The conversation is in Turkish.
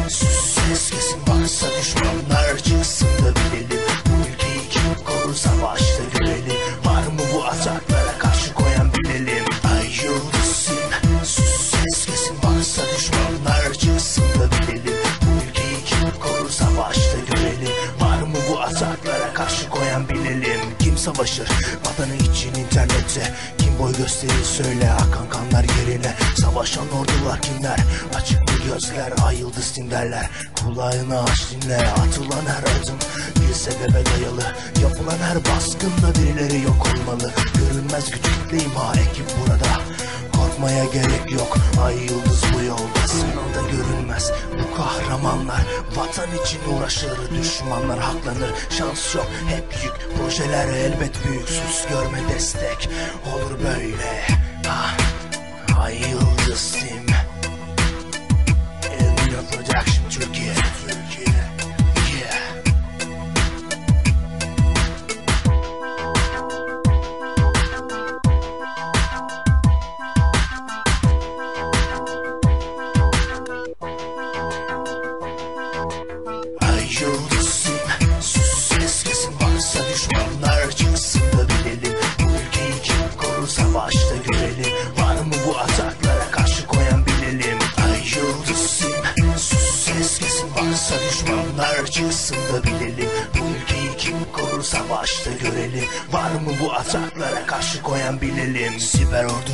Ses kesin varsa düşmanlar çıksın da bilelim. Bu ülkeyi kim korur savaşta görelim. Var mı bu ataklara karşı koyan bilelim. Ay yıldızım sus, ses kesin varsa düşmanlar çıksın da bilelim. Bu ülkeyi kim korur savaşta görelim. Var mı bu ataklara karşı koyan bilelim. Kim savaşır vatanı için internette? Kim boy gösterir söyle, akan kanlar yerine. Savaşan ordular kimler? Açık mı gözler, ay yıldız derler. Kulağını aç dinle, atılan her adım bir sebebe dayalı. Yapılan her baskında birileri yok olmalı. Görünmez güçlü imha ekip burada. Korkmaya gerek yok, ay yıldız bu yolda. Sınavda görünmez bu kahramanlar. Vatan için uğraşır, düşmanlar haklanır. Şans yok, hep yük, projeler elbet büyük. Sus görme destek, olur böyle. Ay yıldız team, Elmina Production Türkiye. Yeah. Ay yıldızım sus, ses kesin varsa düşmanlar çıksın da bilelim. Bu ülkeyi kim korur savaşta görelim. Var mı bu ataklara karşı koyan bilelim. Ay yıldızım sus, ses kesin varsa düşmanlar çıksın da bilelim. Bu ülkeyi kim korur savaşta görelim. Var mı bu ataklara karşı koyan bilelim. Siber ordu